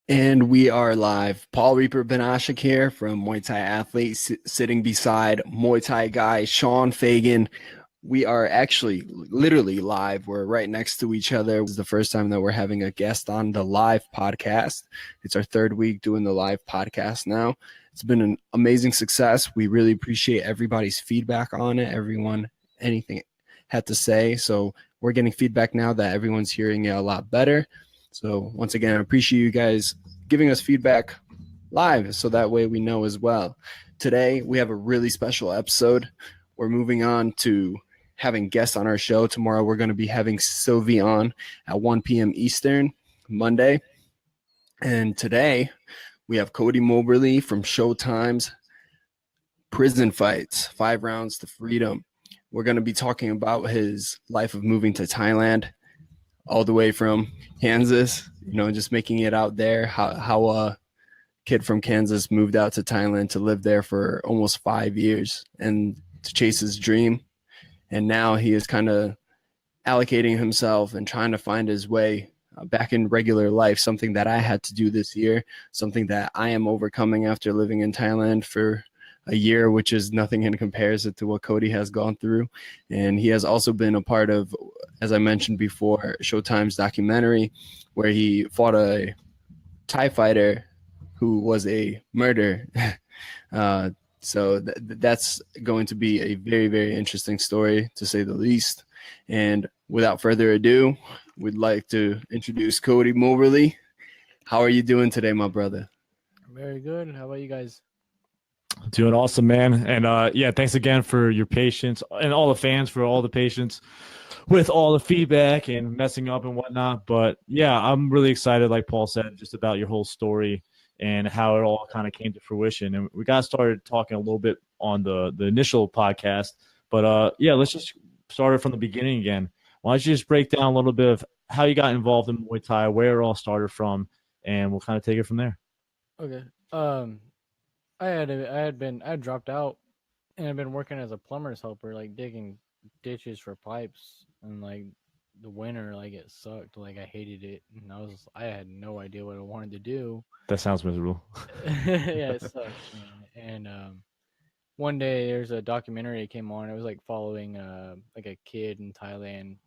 And we are live. Paul Reaper Benashik here from Muay Thai Athlete, sitting beside Muay Thai guy Sean Fagan. We are actually literally live. We're right next to each other. This is the first time that we're having a guest on the live podcast. It's our third week doing the live podcast now. It's been an amazing success. We really appreciate everybody's feedback on it. Everyone, anything had to say. So we're getting feedback now that everyone's hearing it a lot better. So once again, I appreciate you guys giving us feedback live so that way we know as well. Today, we have a really special episode. We're moving on to having guests on our show. Tomorrow, we're going to be having Sylvie on at 1 p.m. Eastern, Monday. And today, we have Cody Moberly from Showtime's Prison Fights, 5 Rounds to Freedom. We're going to be talking about his life of moving to Thailand, all the way from Kansas, just making it out there, how a kid from Kansas moved out to Thailand to live there for almost 5 years and to chase his dream. And now he is kind of allocating himself and trying to find his way back in regular life, something that I had to do this year, something that I am overcoming after living in Thailand for a year, which is nothing in comparison to what Cody has gone through. And he has also been a part of, as I mentioned before, Showtime's documentary, where he fought a Thai fighter who was a murderer. So that's going to be a very, very interesting story, to say the least. And without further ado, we'd like to introduce Cody Moberly. How are you doing today, my brother? Very good. How about you guys? Doing awesome, man. And yeah, thanks again for your patience and all the fans for all the patience with all the feedback and messing up and whatnot. But yeah, I'm really excited, like Paul said, just about your whole story and how it all kind of came to fruition. And we got started talking a little bit on the initial podcast. But yeah, let's just start it from the beginning again. Why don't you just break down a little bit of how you got involved in Muay Thai, where it all started from, and we'll kind of take it from there. Okay. I had dropped out and I'd been working as a plumber's helper, like digging ditches for pipes, and like the winter, like it sucked. Like I hated it, and I had no idea what I wanted to do. That sounds miserable. Yeah, it sucked, man. And one day there's a documentary that came on. It was like following like a kid in Thailand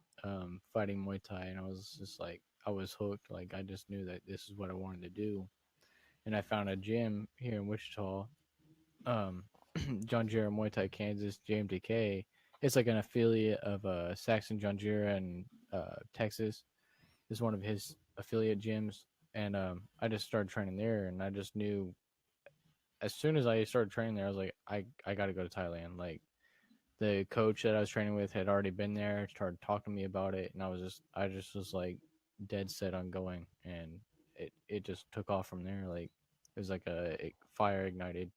fighting Muay Thai, and I was just like I was hooked. Like I just knew that this is what I wanted to do, and I found a gym here in Wichita, um, John Jira Muay Thai Kansas JMTK. It's like an affiliate of Saxon John Jira in Texas. It's one of his affiliate gyms, and I just started training there, and I just knew as soon as I started training there, I was like, I got to go to Thailand. Like the coach that I was training with had already been there, started talking to me about it, and I just was like dead set on going, and it just took off from there. Like it was like a fire ignited.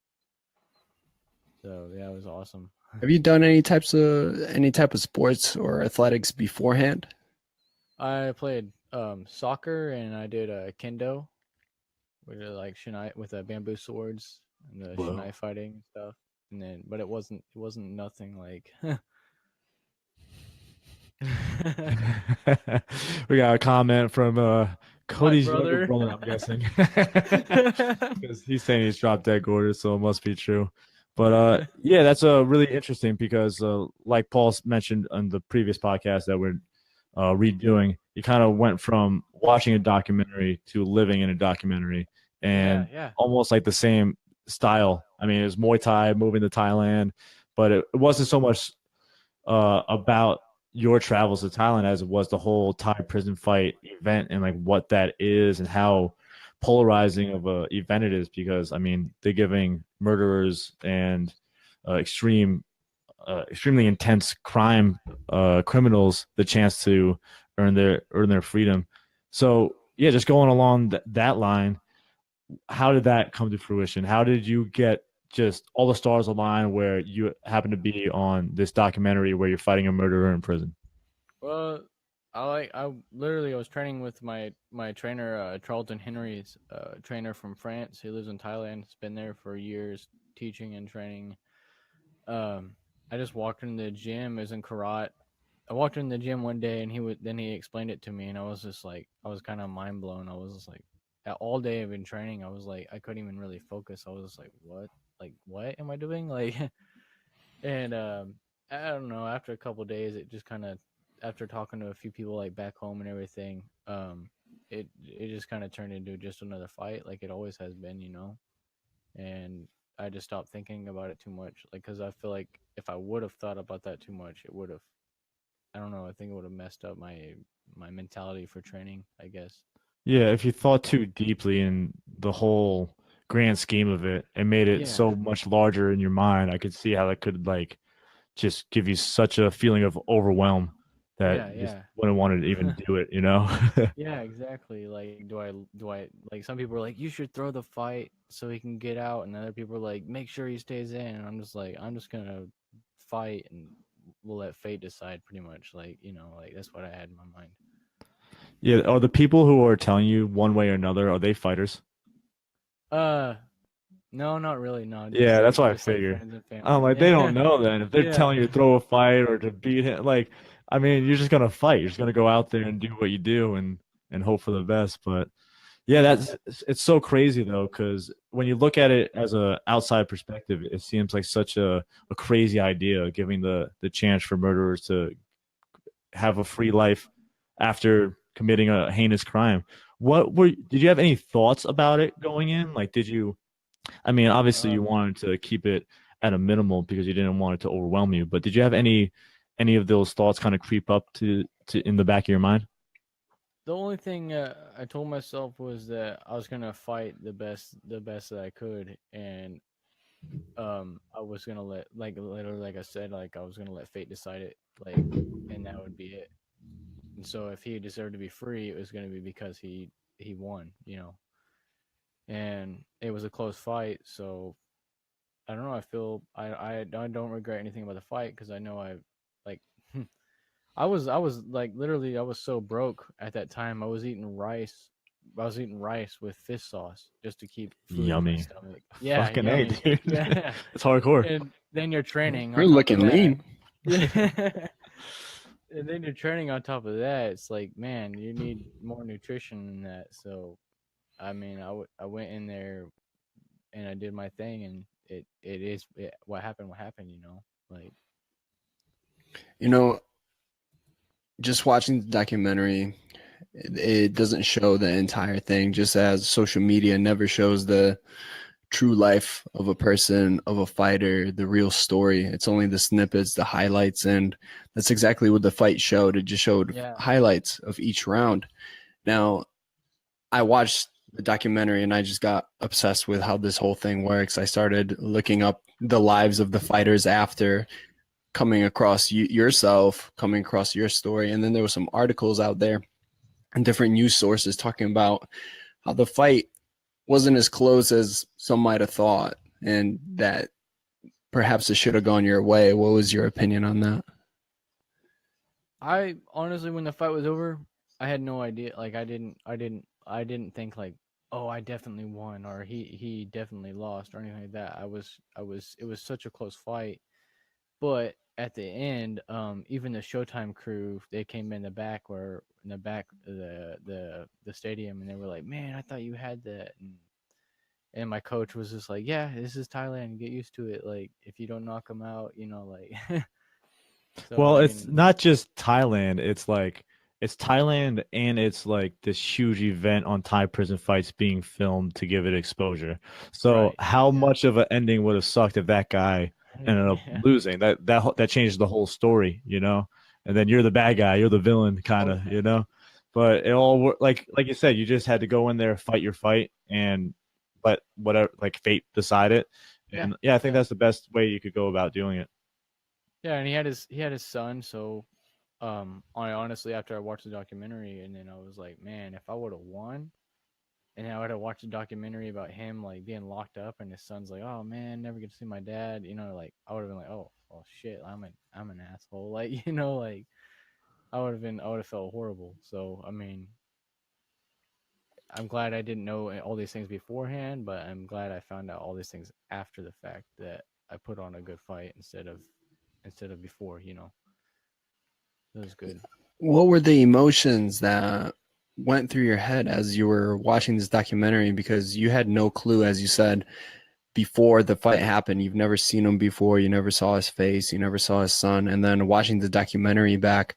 So yeah, it was awesome. Have you done any type of sports or athletics beforehand? I played soccer and I did kendo, which is like shinai with bamboo swords and the Whoa. shinai fighting and stuff. And then, but it wasn't nothing like. We got a comment from Cody's younger brother. brother, I'm guessing. Because he's saying he's dropped dead gorgeous, so it must be true. But yeah, that's really interesting because like Paul mentioned on the previous podcast that we're redoing, you kind of went from watching a documentary to living in a documentary, and Yeah. almost like the same style. I mean, it was Muay Thai, moving to Thailand, but it wasn't so much about your travels to Thailand as it was the whole Thai prison fight event and like what that is and how polarizing of a event it is, because I mean they're giving murderers and extremely intense crime criminals the chance to earn their freedom. So yeah, just going along that line, how did that come to fruition? How did you get just all the stars align where you happen to be on this documentary where you're fighting a murderer in prison? Well, I literally I was training with my trainer Charlton Henry's trainer from France. He lives in Thailand. He's been there for years teaching and training. I just walked in the gym. It was in Karat. I walked in the gym one day and he explained it to me, and I was just like I was kind of mind blown. I was just like, all day of in training, I was like, I couldn't even really focus. I was just like, what am I doing? Like, and I don't know. After a couple days, it just kind of, after talking to a few people like back home and everything, it just kind of turned into just another fight, like it always has been, you know. And I just stopped thinking about it too much, like because I feel like if I would have thought about that too much, it would have, I don't know, I think it would have messed up my mentality for training, I guess. Yeah, if you thought too deeply in the whole grand scheme of it and made it Yeah, so much larger in your mind, I could see how that could like just give you such a feeling of overwhelm that yeah, you just yeah. wouldn't want to even do it, you know? Yeah, exactly. Like, do I like some people are like, you should throw the fight so he can get out, and other people are like, make sure he stays in. And I'm just like, I'm just gonna fight, and we'll let fate decide, pretty much. Like, you know, like that's what I had in my mind. Yeah, are the people who are telling you one way or another, are they fighters? Uh, no, not really. No, Yeah, that's what I just like figured. friends and I'm family. like, they Yeah, don't know then. If they're yeah, telling you to throw a fight or to beat him, like, I mean, you're just gonna fight. You're just gonna go out there and do what you do and hope for the best. But yeah, it's so crazy though, because when you look at it as a outside perspective, it seems like such a crazy idea, giving the chance for murderers to have a free life after committing a heinous crime. Did you have any thoughts about it going in? Like, did you? I mean, obviously uh, you wanted to keep it at a minimal because you didn't want it to overwhelm you. But did you have any of those thoughts kind of creep up to in the back of your mind? the only thing I told myself was that I was gonna fight the best that I could, and I was gonna let, like, literally, like I said, like I was gonna let fate decide it, like, and that would be it. And so if he deserved to be free, it was gonna be because he won, you know. And it was a close fight, so I don't know. I feel I don't regret anything about the fight because I know I, like, I was like, literally, I was so broke at that time. I was eating rice. I was eating rice with fish sauce just to keep food in my Yummy, stomach. Yeah, fucking A, yummy. dude. Yeah. It's hardcore. And then you're training You're on top of looking that. lean. Yeah. And then you're training on top of that. It's like, man, you need more nutrition than that. So, I mean, I went in there and I did my thing, and what happened, you know? Like, You know, just watching the documentary, it doesn't show the entire thing, just as social media never shows the true life of a person, of a fighter, the real story. It's only the snippets, the highlights, and that's exactly what the fight showed. It just showed yeah, highlights of each round. Now, I watched the documentary and I just got obsessed with how this whole thing works. I started looking up the lives of the fighters after, coming across yourself, coming across your story, and then there were some articles out there and different news sources talking about how the fight wasn't as close as some might have thought, and that perhaps it should have gone your way. What was your opinion on that? I honestly, when the fight was over, I had no idea. Like, I didn't think like, oh, I definitely won, or he definitely lost, or anything like that. It was such a close fight. But at the end, even the Showtime crew, they came in the back, where in the back of the stadium, and they were like, man, I thought you had that. And my coach was just like, yeah, this is Thailand. Get used to it. Like, if you don't knock them out, you know, like. So I Well, it's mean, not just Thailand. It's like it's Thailand and it's like this huge event on Thai prison fights being filmed to give it exposure. So right? how Yeah. much of an ending would have sucked if that guy ended up Yeah. losing? That changes the whole story, you know? And then you're the bad guy, you're the villain kind Oh of, yeah. you know? But it all like you said, you just had to go in there, fight your fight and let whatever like fate decide it. Yeah. And yeah, I think Yeah. that's the best way you could go about doing it. Yeah. And he had his son. So I honestly, after I watched the documentary, and then I was like, man, if I would have won, and I would have watched a documentary about him like being locked up, and his son's like, oh man, never get to see my dad. You know, like I would have been like, oh, well, shit, I'm an asshole. Like, you know, like I would have felt horrible. So I mean, I'm glad I didn't know all these things beforehand, but I'm glad I found out all these things after the fact, that I put on a good fight instead of before. You know, it was good. What were the emotions that went through your head as you were watching this documentary? Because you had no clue, as you said, before the fight happened. You've never seen him before. You never saw his face. You never saw his son. And then watching the documentary back,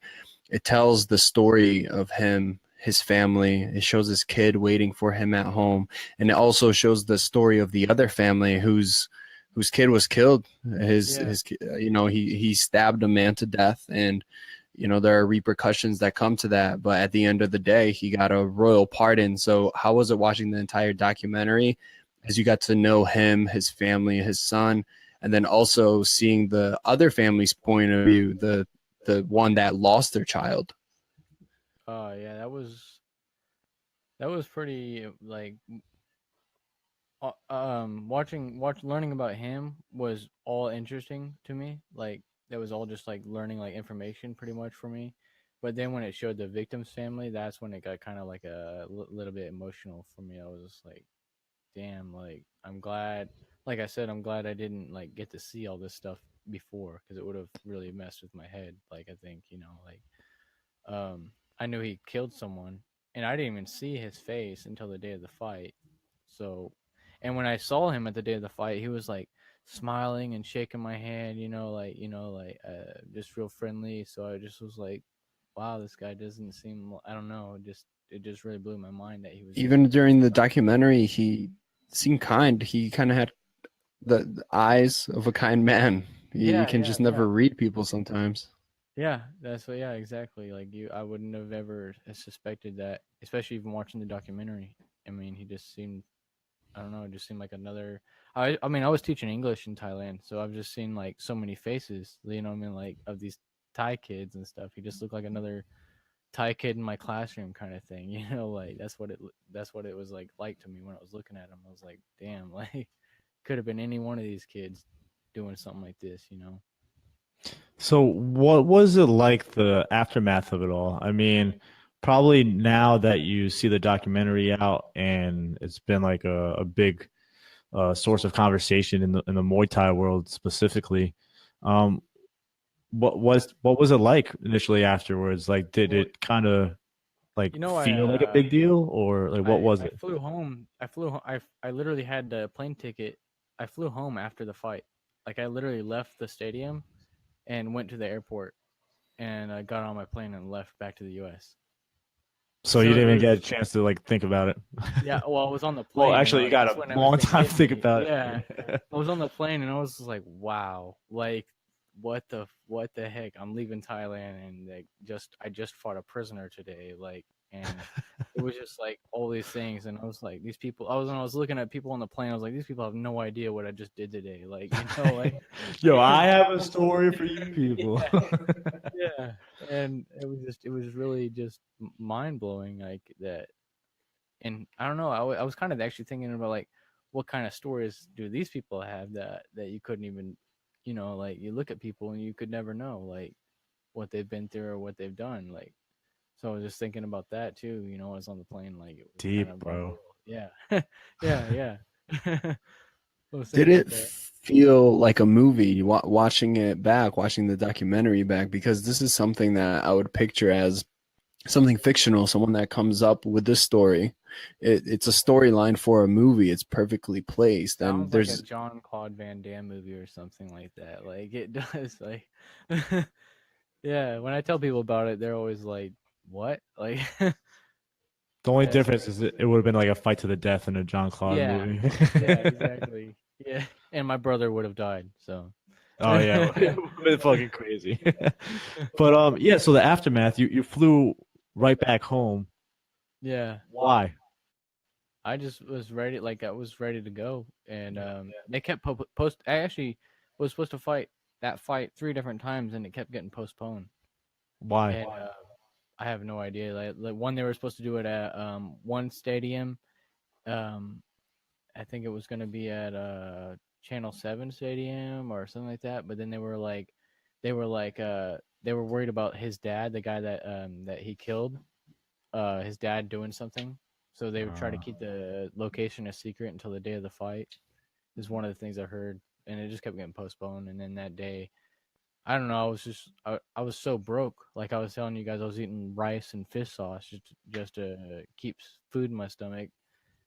it tells the story of him, his family. It shows his kid waiting for him at home. And it also shows the story of the other family whose kid was killed. His he stabbed a man to death, and there are repercussions that come to that, but at the end of the day he got a royal pardon. So how was it watching the entire documentary as you got to know him, his family, his son, and then also seeing the other family's point of view, the one that lost their child? Yeah, that was pretty like learning about him was all interesting to me. Like that was all just like learning like information pretty much for me. But then when it showed the victim's family, that's when it got kind of like a little bit emotional for me. I was just like, damn, like I'm glad, like I said, I'm glad I didn't like get to see all this stuff before, because it would have really messed with my head. Like I think, like I knew he killed someone, and I didn't even see his face until the day of the fight. So, and when I saw him at the day of the fight, he was like smiling and shaking my hand, just real friendly. So I just was like, wow, this guy doesn't seem, I don't know, it just really blew my mind that he was just Even during the documentary, he seemed kind. He kind of had the eyes of a kind man. You yeah, can yeah, just yeah. never read people sometimes. Yeah, that's what. Yeah, exactly. Like I wouldn't have ever suspected that, especially even watching the documentary. I mean, he just seemed, I don't know, it just seemed like another. I mean, I was teaching English in Thailand, so I've just seen like so many faces, what I mean, like of these Thai kids and stuff. He just looked like another Thai kid in my classroom, kind of thing. Like that's what it was like to me when I was looking at him. I was like, damn, like could have been any one of these kids doing something like this. So what was it like, the aftermath of it all? I mean, probably now that you see the documentary out and it's been like a big source of conversation in the Muay Thai world specifically. Um, what was it like initially afterwards? Like, did Well, it kind of like I feel like a big deal, or like what was I it? flew home. I literally had the plane ticket. I flew home after the fight. Like I literally left the stadium and went to the airport, and I got on my plane and left back to the U.S. So you So it didn't even get a was, chance to like think about it. yeah. Well, I was on the Well, plane, actually, you got that's a when long everything time to hit think me. about Yeah, it. I was on the plane and I was just like, wow, like what the heck? I'm leaving Thailand, and like I just fought a prisoner today, like, and it was just like all these things, and I was like, these people. When I was looking at people on the plane, I was like, these people have no idea what I just did today, like, like. Yo, I have a story for you people. Yeah, yeah, and it was really just mind blowing, like that. And I don't know, I was kind of actually thinking about like what kind of stories do these people have that you couldn't even, like you look at people and you could never know like what they've been through or what they've done, like. So I was just thinking about that too, when I was on the plane, like it was kind Deep, of bro. unreal. Yeah, yeah, yeah. I was Did thinking about it that. feel like a movie watching it back, watching the documentary back? Because this is something that I would picture as something fictional, someone that comes up with this story. It's a storyline for a movie. It's perfectly placed. And Sounds like a there's John Claude Van Damme movie or something like that. Like it does. Like, yeah. When I tell people about it, they're always like, "What?" Like, The only yeah, it's difference crazy. is it would have been like a fight to the death in a John Claude Yeah, movie. yeah, exactly. Yeah, and my brother would have died. So, Oh yeah, it would have been fucking crazy. But yeah, so the aftermath, you flew right back home. yeah, Why? I just was ready. Like I was ready to go, and they kept post. I actually was supposed to fight that fight 3 different times, and it kept getting postponed. Why? And I have no idea. Like one, they were supposed to do it at one stadium. Um, I think it was going to be at Channel 7 Stadium or something like that. But then they were like, they were worried about his dad, the guy that he killed, his dad doing something. So they would try to Uh, keep the location a secret until the day of the fight. Is one of the things I heard, and it just kept getting postponed. And then that day, I don't know. I was so broke. Like I was telling you guys, I was eating rice and fish sauce just to keep food in my stomach.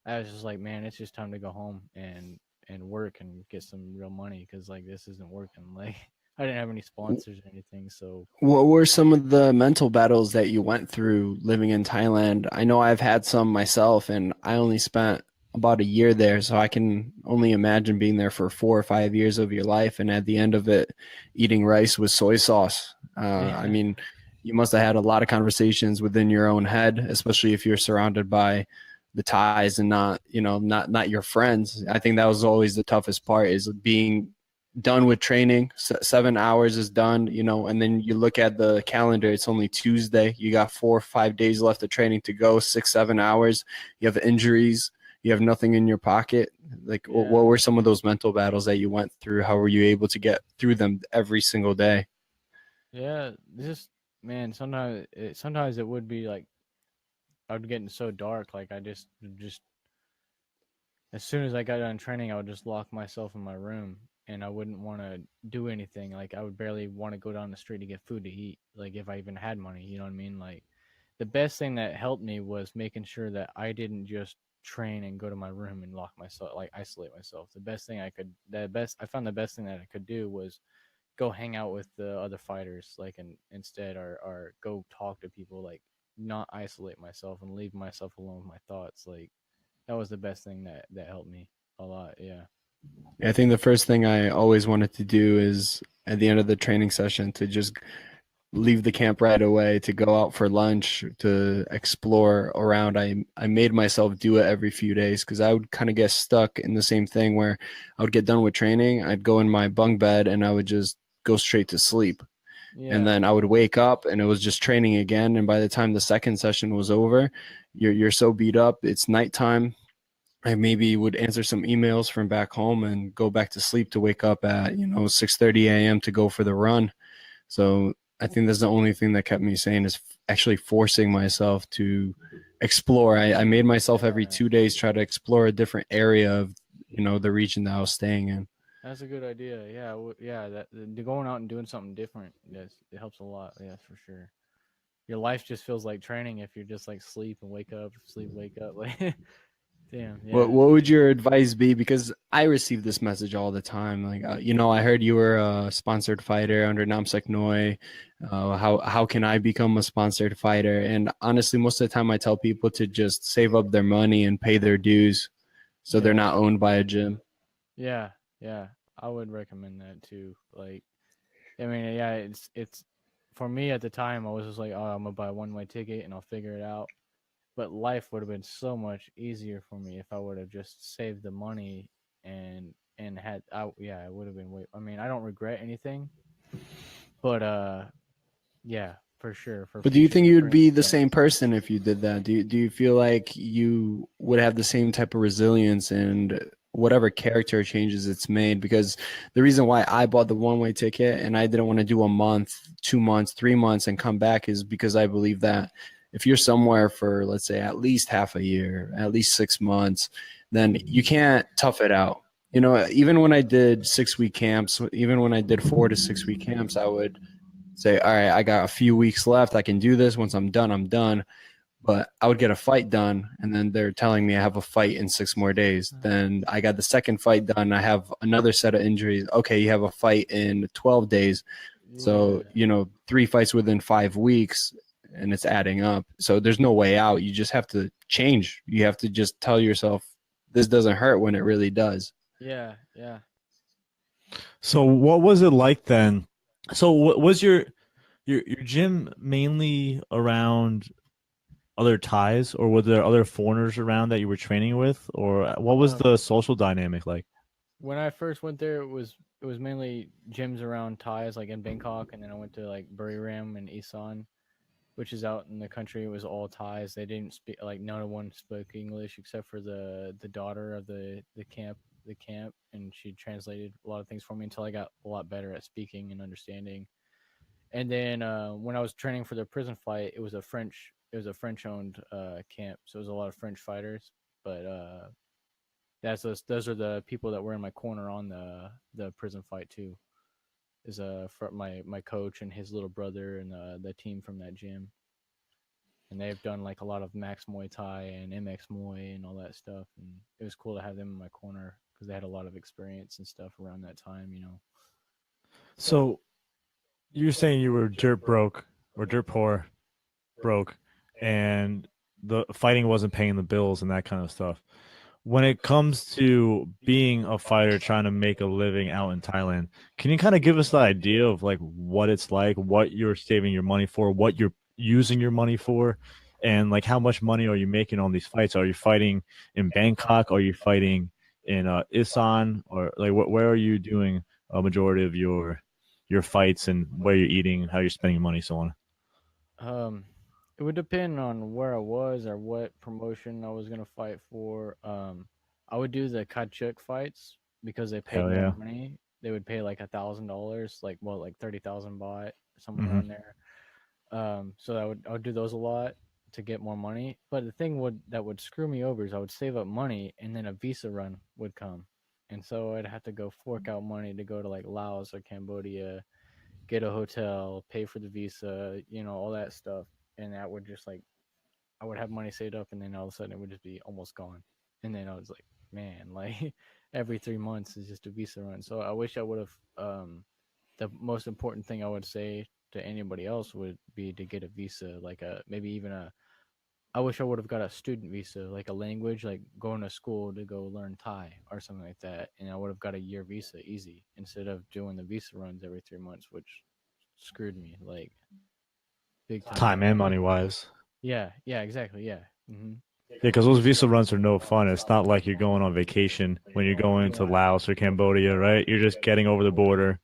I was just like, man, it's just time to go home and work and get some real money because like this isn't working. Like I didn't have any sponsors or anything, so What were some of the mental battles that you went through living in Thailand? I know I've had some myself, and I only spent about a year there, so I can only imagine being there for 4 or 5 years of your life, and at the end of it, eating rice with soy sauce. I yeah, mean, you must have had a lot of conversations within your own head, especially if you're surrounded by the ties and not, not your friends. I think that was always the toughest part is being done with training. 7 hours is done, and then you look at the calendar, it's only Tuesday. You got 4 or 5 days left of training to go, 6, 7 hours. You have injuries. You have nothing in your pocket. Like, what yeah, were some of those mental battles that you went through? How were you able to get through them every single day? yeah. Just man, sometimes it would be like I would get so dark. Like I just as soon as I got done training, I would just lock myself in my room and I wouldn't want to do anything. Like I would barely want to go down the street to get food to eat. Like if I even had money, you know what I mean? Like the best thing that helped me was making sure that I didn't just train and go to my room and lock myself, like isolate myself. I found the best thing that I could do was go hang out with the other fighters, like, and instead, or go talk to people, like, not isolate myself and leave myself alone with my thoughts. Like, that was the best thing that helped me a lot. Yeah. I think the first thing I always wanted to do is at the end of the training session to just leave the camp right away, to go out for lunch, to explore around. I made myself do it every few days because I would kind of get stuck in the same thing where I would get done with training, I'd go in my bunk bed and I would just go straight to sleep. And Yeah. then I would wake up and it was just training again. And by the time the second session was over, you're so beat up, it's nighttime. I maybe would answer some emails from back home and go back to sleep to wake up at 6:30 a.m. to go for the run. So I think that's the only thing that kept me sane is actually forcing myself to explore. I made myself every Yeah. 2 days try to explore a different area of the region that I was staying in. That's a good idea. Yeah. Yeah. Going out and doing something different, yes, it helps a lot. Yeah, for sure. Your life just feels like training if you're just like sleep and wake up, sleep, wake up. Like, damn. What Yeah. what would your advice be? Because I receive this message all the time. Like, I heard you were a sponsored fighter under Namsek Noi. How can I become a sponsored fighter? And honestly, most of the time, I tell people to just save up their money and pay their dues, so they're Yeah. not owned by a gym. Yeah. Yeah. I would recommend that too. Like, I mean, yeah, it's for me at the time. I was just like, oh, I'm gonna buy a one-way ticket and I'll figure it out. But life would have been so much easier for me if I would have just saved the money and had. Yeah, it would have been way. I mean, I don't regret anything, but yeah, for sure for But do you future think you would training be the stuff. same person if you did that? Do you feel like you would have the same type of resilience and whatever character changes it's made? Because the reason why I bought the one-way ticket and I didn't want to do a month, 2 months, 3 months and come back is because I believe that if you're somewhere for, let's say, at least half a year, at least 6 months, then you can't tough it out. Even when I did 6 week camps, even when I did 4 to 6 week camps, I would say, all right, I got a few weeks left. I can do this. Once I'm done, I'm done. But I would get a fight done, and then they're telling me I have a fight in 6 more days. Then I got the second fight done. I have another set of injuries. Okay, you have a fight in 12 days. So, Yeah, 3 fights within 5 weeks, and it's adding up. So there's no way out. You just have to change. You have to just tell yourself this doesn't hurt when it really does. yeah, yeah. So what was it like then? So what was your gym mainly around other ties, or were there other foreigners around that you were training with, or what was Um, the social dynamic like? when I first went there, it was mainly gyms around Thais, like in Bangkok, and then I went to like Buriram and Isan, which is out in the country. It was all Thais. They didn't speak, like, no one spoke English except for the daughter of the camp, and she translated a lot of things for me until I got a lot better at speaking and understanding. And then when I was training for the prison fight, it was a French owned camp, so it was a lot of French fighters. But those are the people that were in my corner on the prison fight too. my coach and his little brother and the team from that gym, and they've done like a lot of Max Muay Thai and MX Muay and all that stuff, and it was cool to have them in my corner because they had a lot of experience and stuff around that time, you know. So you're saying you were dirt broke or dirt poor, broke, and the fighting wasn't paying the bills and that kind of stuff. When it comes to being a fighter trying to make a living out in Thailand, can you kind of give us the idea of like what it's like, what you're saving your money for, what you're using your money for, and like how much money are you making on these fights? Are you fighting in Bangkok? Are you fighting in Isan? Or like where are you doing a majority of your fights and where you're eating, how you're spending your money, so on? Um, it would depend on where I was or what promotion I was gonna fight for. I would do the Kachuk fights because they paid Hell more yeah. money. They would pay like $1,000, like well, like 30,000 baht, somewhere Hmm. around there. So I would do those a lot to get more money. But the thing that would screw me over is I would save up money and then a visa run would come, and so I'd have to go fork out money to go to like Laos or Cambodia, get a hotel, pay for the visa, you know, all that stuff. And that would just like, I would have money saved up and then all of a sudden it would just be almost gone. And then I was like, man, like every 3 months is just a visa run. So I wish I would have, the most important thing I would say to anybody else would be to get a visa, like maybe even I wish I would have got a student visa, like a language, like going to school to go learn Thai or something like that. And I would have got a year visa easy instead of doing the visa runs every 3 months, which screwed me like big time. Time and money wise. Yeah, yeah, exactly. Yeah. Yeah, because those visa runs are no fun. It's not like you're going on vacation when you're going to Yeah. Laos or Cambodia, right? You're just getting over the border,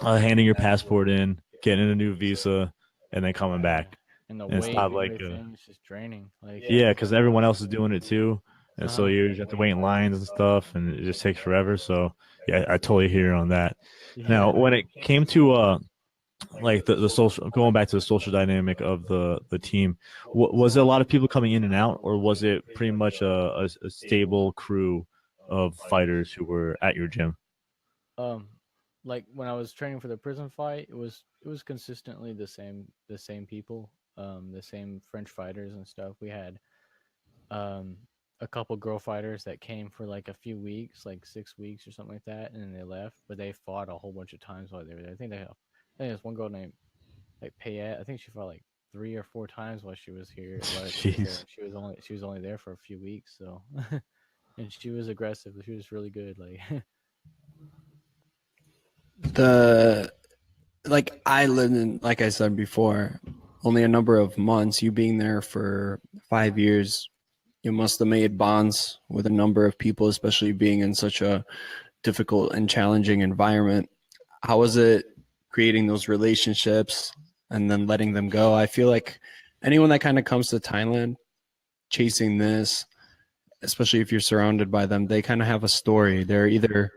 handing your passport in, getting a new visa, and then coming back. And the And it's weight not and like, everything is just draining. Like, yeah, because everyone else is doing it too. And so uh-huh. you just have to wait in lines and stuff, and it just takes forever. So, yeah, I totally hear you on that. Now, Yeah. when it came to like the social, going back to the social dynamic of the team, was there a lot of people coming in and out, or was it pretty much a stable crew of fighters who were at your gym? Um, like when I was training for the prison fight, it was consistently the same people, the same French fighters and stuff. We had um a couple girl fighters that came for like a few weeks, like 6 weeks or something like that, and then they left. But they fought a whole bunch of times while they were there. I think there's one girl named like Payette. I think she fought like 3 or 4 times while she was here. While she was there, Jeez. she was only there for a few weeks. So, and she was aggressive. She was really good. Like, The like I lived in, like I said before, only a number of months. You being there for 5 years, you must have made bonds with a number of people, especially being in such a difficult and challenging environment. How was it creating those relationships and then letting them go? I feel like anyone that kind of comes to Thailand chasing this, especially if you're surrounded by them, they kind of have a story. They're either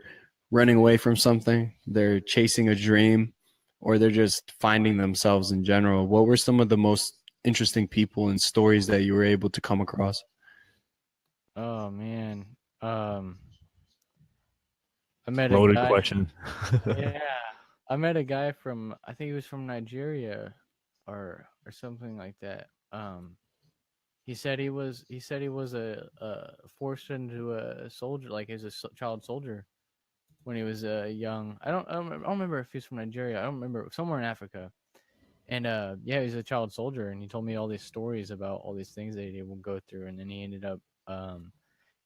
running away from something, they're chasing a dream, or they're just finding themselves in general. What were some of the most interesting people and stories that you were able to come across? oh man, um, I met a Loaded guy. question. Yeah, I met a guy from I think he was from Nigeria, or something like that. He said he was forced into a soldier, like as a child soldier when he was young. I don't remember if he's from Nigeria. I don't remember, somewhere in Africa. And yeah, he's a child soldier, and he told me all these stories about all these things that he would go through, and then um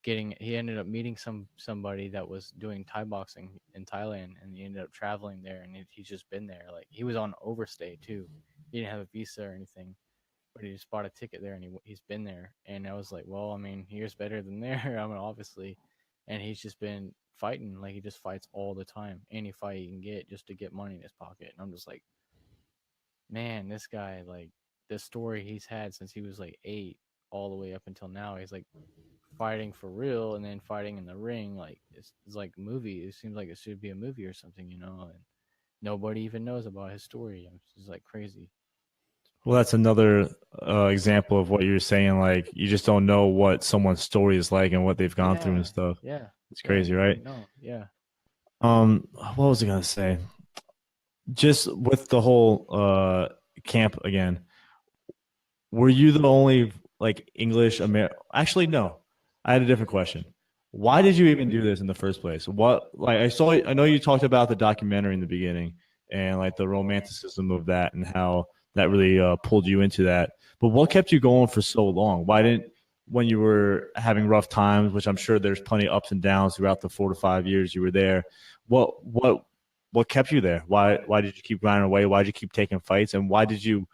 he ended up meeting somebody that was doing Thai boxing in Thailand, and he ended up traveling there, and he's just been there. Like he was on overstay too. He didn't have a visa or anything, but he just bought a ticket there, and he's been there. And I was like, well, I mean, here's better than there. I mean, obviously, and he's just been fighting. Like he just fights all the time, any fight he can get just to get money in his pocket. And I'm just like, man, this guy, like the story he's had since he was like 8 all the way up until now, he's like fighting for real and then fighting in the ring. Like it's like a movie. It seems like it should be a movie or something, you know. And nobody even knows about his story. It's just like crazy. Well, that's another example of what you're saying. Like, you just don't know what someone's story is like and what they've gone through and Yeah, stuff. yeah, It's yeah. crazy, You right? don't know. Yeah. What was I gonna say? just with the whole camp again, were you the only like English Amer? Actually, no. I had a different question. Why did you even do this in the first place? What like I know you talked about the documentary in the beginning and like the romanticism of that and how that really pulled you into that. But what kept you going for so long? Why didn't when you were having rough times, which I'm sure there's plenty of ups and downs throughout the 4 to 5 years you were there, what what kept you there? Why did you keep grinding away? Why did you keep taking fights? And why did you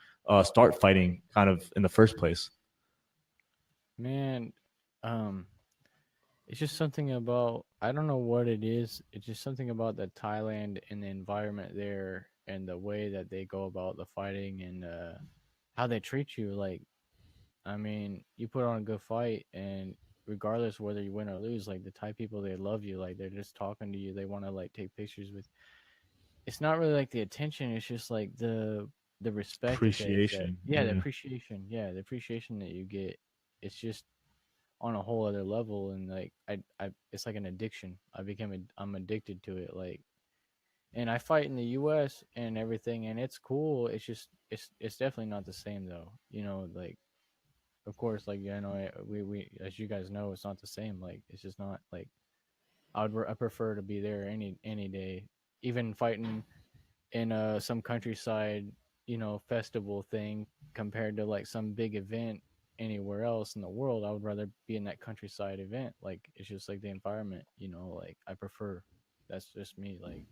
start fighting kind of in the first place? Man, um, it's just something about, I don't know what it is. It's just something about the Thailand and the environment there and the way that they go about the fighting and how they treat you. Like, I mean, you put on a good fight, and regardless whether you win or lose, like the Thai people, they love you. Like they're just talking to you. They want to like take pictures with. It's not really like the attention. It's just like the respect that Appreciation. yeah, the Yeah. appreciation. Yeah, the appreciation that you get. It's just on a whole other level, and like I it's like an addiction. I'm addicted to it. Like, and I fight in the US and everything, and it's cool. It's just it's definitely not the same though. You know, like of course, like you know, we as you guys know, it's not the same. Like it's just not like I prefer to be there any day, even fighting in some countryside, you know, festival thing compared to like some big event anywhere else in the world. I would rather be in that countryside event. Like it's just like the environment, you know, like I prefer. That's just me. Like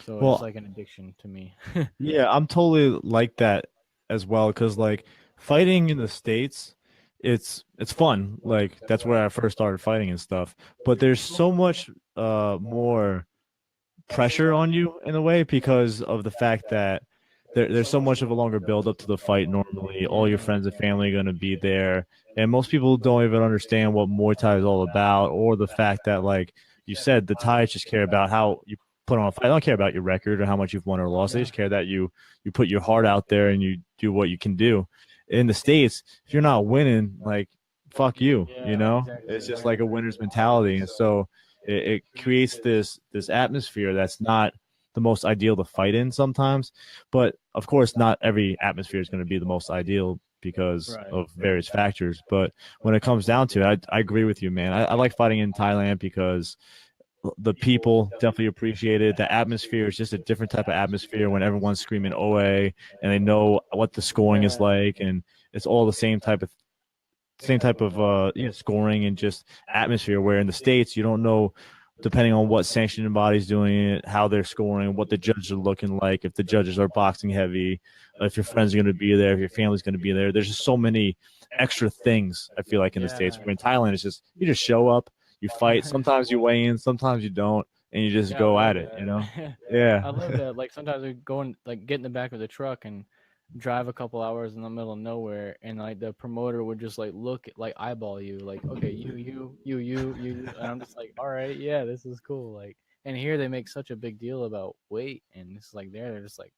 so it's Well, like an addiction to me. yeah, I'm totally like that as well because like fighting in the States, it's fun. Like that's where I first started fighting and stuff. But there's so much more pressure on you in a way because of the fact that there's so much of a longer build up to the fight normally. All your Yeah. friends and family are going to be there. And most people don't even understand what Muay Thai is all about or the fact that, like you said, the Thais just care about how you put on a fight. They don't care about your record or how much you've won or lost. They Yeah. just care that you put your heart out there and you do what you can do. In the States, if you're not winning, like, fuck you, you Yeah, know? exactly. It's just Yeah. like a winner's mentality. And so it creates this atmosphere that's not the most ideal to fight in sometimes. But of course, not every atmosphere is going to be the most ideal because Right. of various factors. But when it comes down to it, I agree with you, man. I like fighting in Thailand because the people definitely appreciate it. The atmosphere is just a different type of atmosphere when everyone's screaming OA and they know what the scoring is Yeah. like and it's all the same type of scoring and just atmosphere where in the States you don't know depending on what sanctioning body's doing it, how they're scoring, what the judges are looking like, if the judges are boxing heavy, if your friends are going to be there, if your family's going to be there. There's just so many extra things I feel like in the States. Yeah. Where in Thailand it's just you just show up, you fight. Sometimes you weigh in, sometimes you don't, and you just Yeah, I go love at it. You know? that. Yeah. I love that. Like sometimes we go and like get in the back of the truck and drive a couple hours in the middle of nowhere, and like the promoter would just like look at, like eyeball you, like okay, you, and I'm just like, all right, yeah, this is cool. Like, and here they make such a big deal about weight, and it's like they're just like,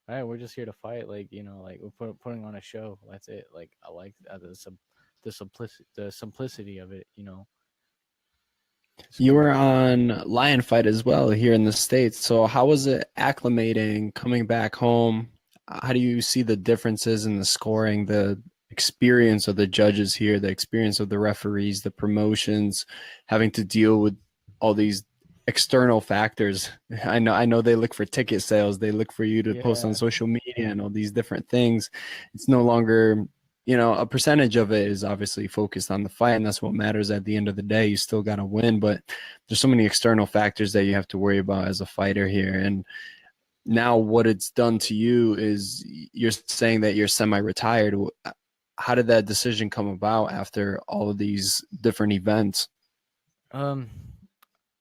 all right, we're just here to fight, like you know, like we're putting on a show. That's it. Like I like the simplicity of it. You know, it's You cool. were on Lion Fight as well here in the States. So how was it acclimating, coming back home? How do you see the differences in the scoring, the experience of the judges here, the experience of the referees, the promotions, having to deal with all these external factors? I know they look for ticket sales, they look for you to post on Yeah, social media and all these different things. It's no longer, a percentage of it is obviously focused on the fight, and that's what matters at the end of the day. You still got to win, but there's so many external factors that you have to worry about as a fighter here. And now, what it's done to you is you're saying that you're semi-retired. How did that decision come about after all of these different events? um,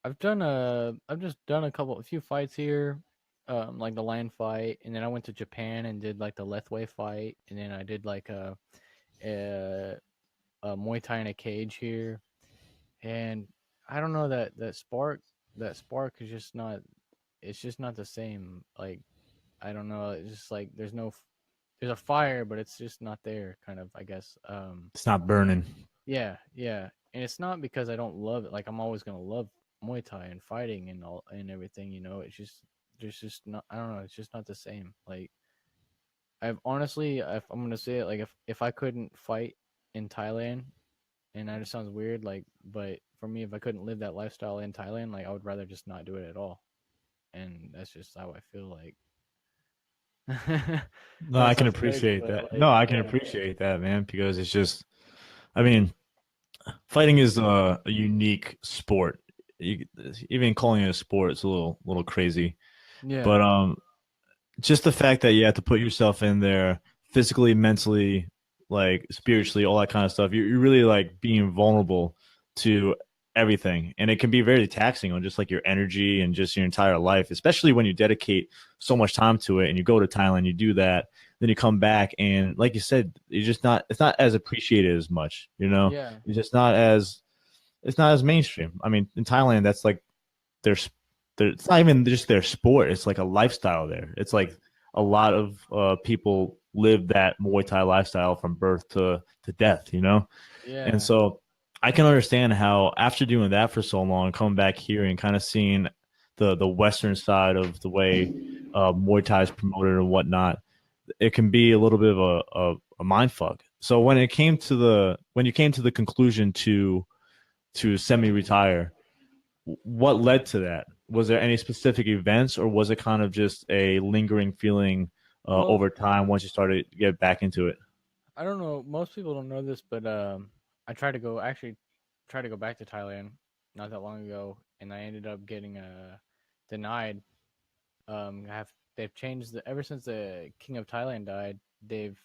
I've just done a few fights here, like the land fight, and then I went to Japan and did like the Lethway fight, and then I did like a, a Muay Thai in a cage here, and I don't know that spark is just not, it's just not the same. Like I don't know, it's just like there's a fire, but it's just not there, kind of, I guess. It's not burning. Yeah, yeah, and it's not because I don't love it. Like I'm always gonna love Muay Thai and fighting and all and everything. You know, it's just there's just not. I don't know. It's just not the same. Like I've honestly, if I'm gonna say it, like if I couldn't fight in Thailand, and that just sounds weird, like, but for me, if I couldn't live that lifestyle in Thailand, like I would rather just not do it at all. And that's just how I feel like. No, That I can sounds crazy, appreciate but that. like, No, I can yeah, appreciate that, man, because it's just, I mean, fighting is a unique sport. You, even calling it a sport, it's a little crazy. yeah, But just the fact that you have to put yourself in there physically, mentally, like spiritually, all that kind of stuff. You're really like being vulnerable to everything, and it can be very taxing on just like your energy and just your entire life, especially when you dedicate so much time to it and you go to Thailand, you do that, then you come back and like you said, you're just not. It's not as appreciated as much, you know. yeah, It's just not as. It's not as mainstream. I mean, in Thailand, that's like there's it's not even just their sport. It's like a lifestyle there. It's like a lot of people live that Muay Thai lifestyle from birth to death, you know? And yeah. so I can understand how after doing that for so long, coming back here and kind of seeing the Western side of the way Muay Thai is promoted and whatnot, it can be a little bit of a mind fuck. So when it came to when you came to the conclusion to semi-retire, what led to that? Was there any specific events, or was it kind of just a lingering feeling Well, over time once you started to get back into it? I don't know. Most people don't know this, but I tried to go actually tried to go back to Thailand not that long ago, and I ended up getting denied. Have they've changed ever since the king of Thailand died. They've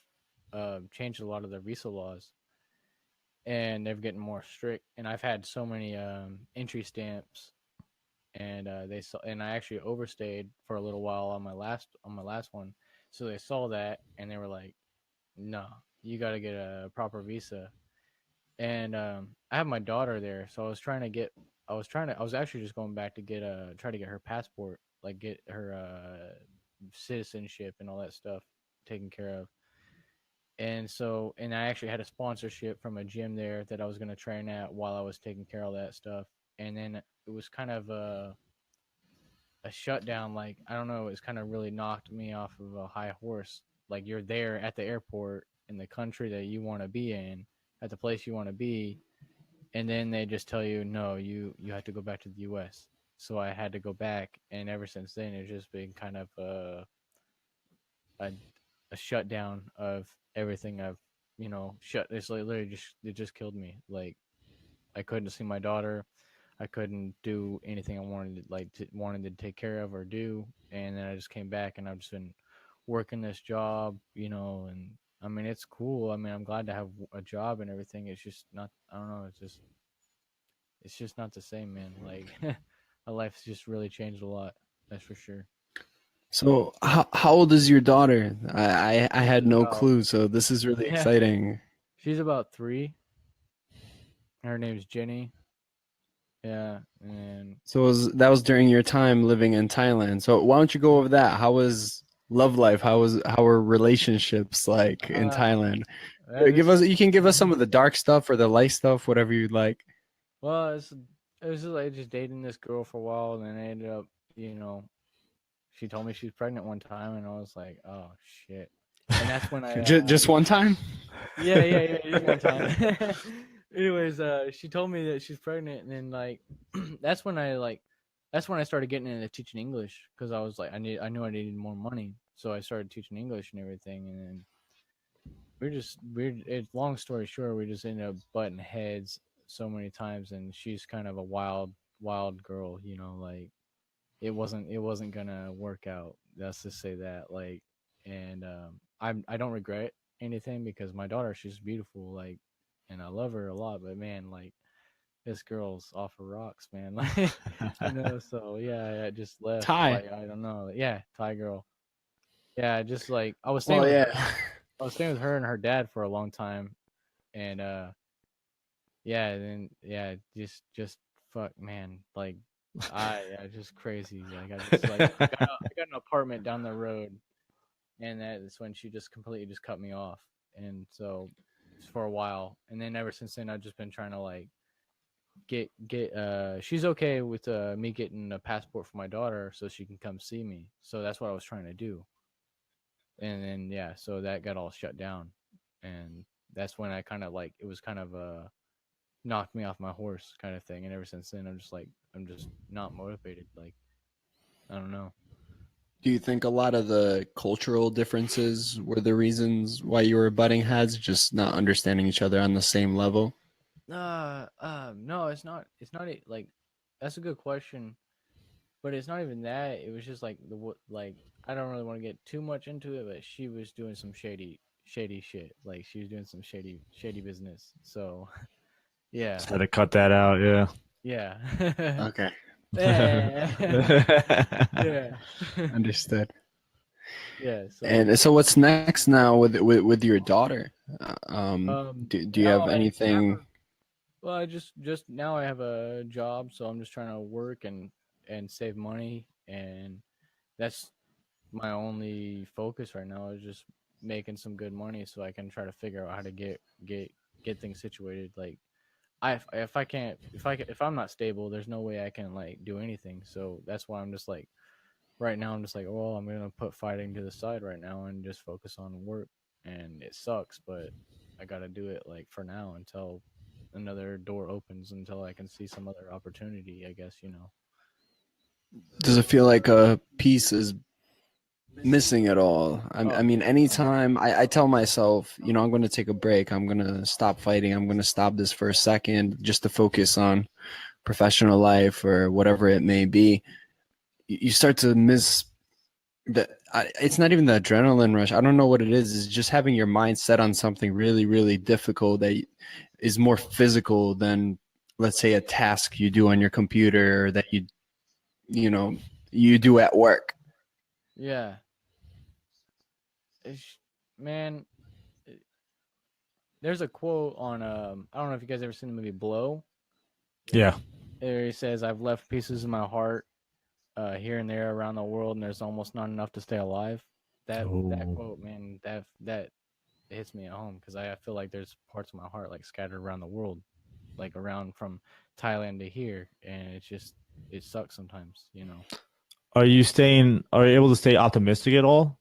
changed a lot of the visa laws, and they're getting more strict. And I've had so many entry stamps, and they saw, and I actually overstayed for a little while on my last one. So they saw that, and they were like, "No, you got to get a proper visa." And I have my daughter there, so I was actually just going back to try to get her passport, like get her citizenship and all that stuff taken care of. And so, and I actually had a sponsorship from a gym there that I was going to train at while I was taking care of all that stuff. And then it was kind of a shutdown. Like, I don't know, it's kind of really knocked me off of a high horse. Like, you're there at the airport in the country that you want to be in, at the place you want to be, and then they just tell you, no, you have to go back to the U.S. So I had to go back, and ever since then, it's just been kind of a, a shutdown of everything I've, shut. It's like literally just it just killed me. Like, I couldn't see my daughter. I couldn't do anything I wanted to take care of or do. And then I just came back, and I've just been working this job, and I mean it's cool. I mean I'm glad to have a job and everything. It's just not. I don't know. It's just not the same, man. Like my life's just really changed a lot. That's for sure. So how old is your daughter? I She's had no about clue, so this is really yeah. exciting. She's about 3. Her name's Jenny. Yeah, and That was during your time living in Thailand. So why don't you go over that? How was love life? How were relationships like in uh, Thailand? Give this us, is you can give us some of the dark stuff or the light stuff, whatever you'd like. well, it was just like just dating this girl for a while, and then I ended up, she told me she was pregnant one time, and I was like, oh shit. And that's when I Just one time? yeah, yeah, yeah, just one time. Anyways, she told me that she's pregnant, and then like that's when that's when I started getting into teaching English, because I was like I knew I needed more money, so I started teaching English and everything, and then it's long story short, we just ended up butting heads so many times, and she's kind of a wild girl, like it wasn't gonna work out. Let's just say that, like, and I don't regret anything, because my daughter, she's beautiful, like, and I love her a lot. But man, like, this girl's off her rocks, man. Like, So yeah, I just left. Thai. Like, I don't know. Yeah, Thai girl. Yeah, just like I was staying Well, with yeah. her. I was staying with her and her dad for a long time, and yeah, then yeah, just fuck, man, like yeah, just crazy. Like I got an apartment down the road, and that's when she just completely just cut me off, and so for a while, and then ever since then I've just been trying to like she's okay with me getting a passport for my daughter so she can come see me. So that's what I was trying to do. And then yeah, so that got all shut down, and that's when I kind of like it was kind of knocked me off my horse kind of thing. And ever since then, I'm just not motivated. Like I don't know. Do you think a lot of the cultural differences were the reasons why you were butting heads, just not understanding each other on the same level? No, it's not. It's not like that's a good question, but it's not even that. It was just like like I don't really want to get too much into it, but she was doing some shady shit. Like she was doing some shady business. So yeah, Just had to cut that out. Yeah. yeah, Okay, yeah, understood. yeah. So And so, what's next now with your daughter? Do you now have I have anything? a well, I just now I have a job, so I'm just trying to work and save money, and that's my only focus right now is just making some good money so I can try to figure out how to get things situated. Like if I can't if I'm not stable, there's no way I can like do anything. So that's why I'm just like right now I'm just like, well, I'm gonna put fighting to the side right now and just focus on work. And it sucks, but I gotta do it like for now until another door opens until I can see some other opportunity, I guess, you know. Does it feel like a piece is missing at all? I Oh mean, yeah. anytime I tell myself, I'm going to take a break, I'm going to stop fighting, I'm going to stop this for a second just to focus on professional life or whatever it may be, you start to miss it's not even the adrenaline rush. I don't know what it is. It's just having your mind set on something really, really difficult that is more physical than, let's say, a task you do on your computer or that you know, you do at work. Yeah. It's, man, there's a quote on I don't know if you guys ever seen the movie Blow. Yeah. There he says, "I've left pieces of my heart here and there around the world, and there's almost not enough to stay alive." That Oh. quote, man, that hits me at home because I feel like there's parts of my heart like scattered around the world, like around from Thailand to here, and it sucks sometimes, you know. Are you able to stay optimistic at all?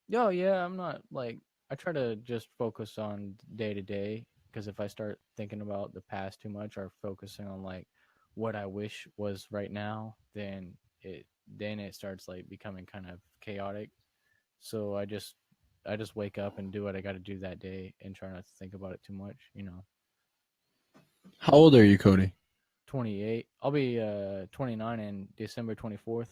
Yo, yeah, I'm not like I try to just focus on day to day because if I start thinking about the past too much or focusing on like what I wish was right now, then it starts like becoming kind of chaotic. So I just wake up and do what I got to do that day and try not to think about it too much, you know. How old are you, Cody? 28. I'll be 29 in December 24th.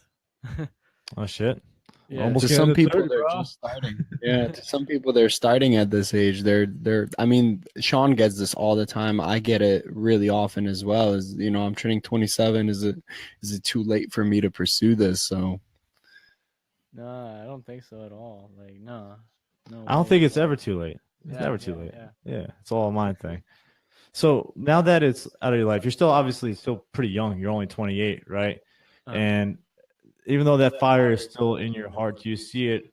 Oh shit. Yeah, Almost To getting some to people, 30, they're bro. just starting. Yeah, to some people, they're starting at this age. They're. I mean, Sean gets this all the time. I get it really often as well. As I'm turning 27. Is it too late for me to pursue this? So no, I don't think so at all. Like, no, no I don't way. think it's ever too late. It's Yeah, never too yeah, late. yeah. Yeah, it's all a mind thing. So now that it's out of your life, you're still obviously still pretty young. You're only 28, right? Uh, And even though that fire is still in your heart, do you see it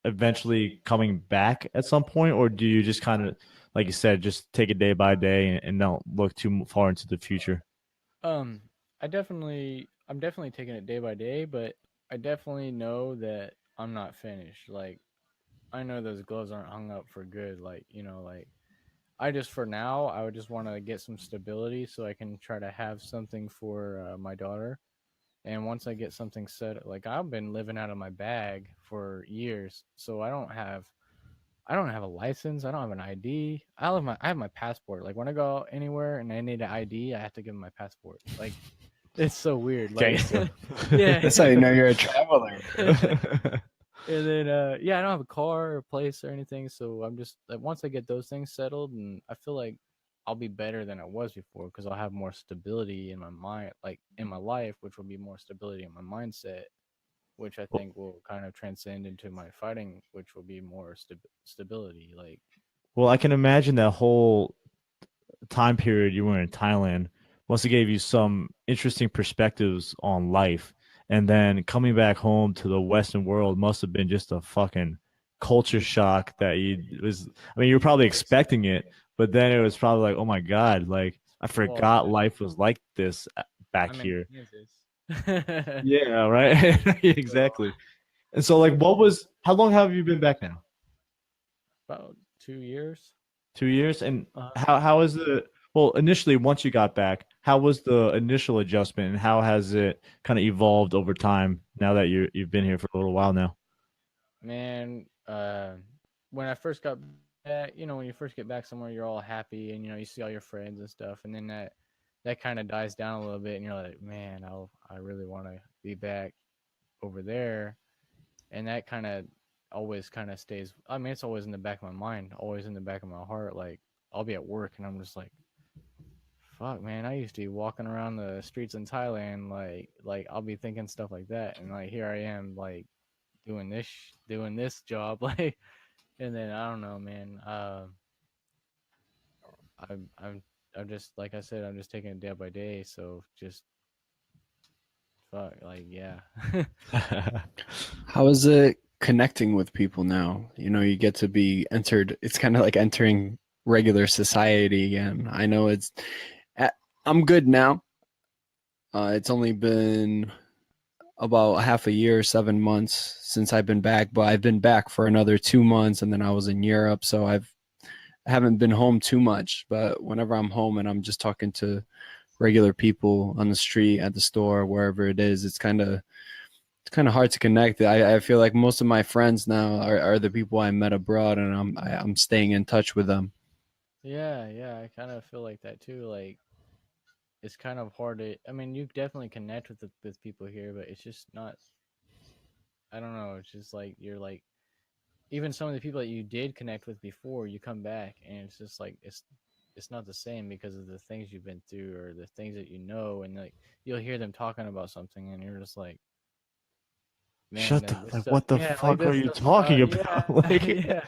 eventually coming back at some point, or do you just kind of, like you said, just take it day by day and don't look too far into the future? um, I'm definitely taking it day by day, but I definitely know that I'm not finished. Like, I know those gloves aren't hung up for good. Like, you know, like I just for now, I would just want to get some stability so I can try to have something for my daughter. And once I get something set, like I've been living out of my bag for years, so I don't have a license. I don't have an ID. I have my passport. Like when I go anywhere and I need an ID, I have to give them my passport. Like it's so weird. Like Gangster. yeah. that's how you know you're a traveler. And then yeah, I don't have a car or a place or anything, so I'm just like once I get those things settled, and I feel like I'll be better than I was before because I'll have more stability in my mind, like in my life, which will be more stability in my mindset, which I think will kind of transcend into my fighting, which will be more stability. Like, Well, I can imagine that whole time period you were in Thailand must have gave you some interesting perspectives on life. And then coming back home to the Western world must have been just a fucking culture shock that you was, I mean, you were probably expecting it, but then it was probably like, oh my God, like I forgot life was like this back I'm here. in Kansas. Yeah, right. Exactly. And so, like, how long have you been back now? About 2 years. 2 years. And Uh-huh. how is well, initially, once you got back, how was the initial adjustment, and how has it kind of evolved over time now that you've been here for a little while now? Man, when I first got back, when you first get back somewhere, you're all happy and you see all your friends and stuff, and then that kind of dies down a little bit, and you're like, man, I really want to be back over there, and that kind of always kind of stays. I mean, it's always in the back of my mind, always in the back of my heart. Like I'll be at work and I'm just like, fuck, man, I used to be walking around the streets in Thailand, like I'll be thinking stuff like that, and like here I am, like doing this job, like, and then I don't know, man. I'm just like I said, I'm just taking it day by day. So just fuck, like, yeah. How is it connecting with people now? You get to be entered. It's kind of like entering regular society again. I know I'm good now. It's only been about half a year, 7 months since I've been back, but I've been back for another 2 months, and then I was in Europe, so I haven't been home too much. But whenever I'm home and I'm just talking to regular people on the street, at the store, wherever it is, it's kind of hard to connect. I feel like most of my friends now are the people I met abroad, and I'm staying in touch with them. Yeah, I kind of feel like that too. Like it's kind of hard to. I mean, you definitely connect with people here, but it's just not. I don't know. It's just like you're like even some of the people that you did connect with before, you come back and it's just like it's not the same because of the things you've been through or the things that and like you'll hear them talking about something and you're just like, man, Shut the, like this like, stuff, what the yeah, like fuck are this you stuff, talking yeah, about? Like, yeah,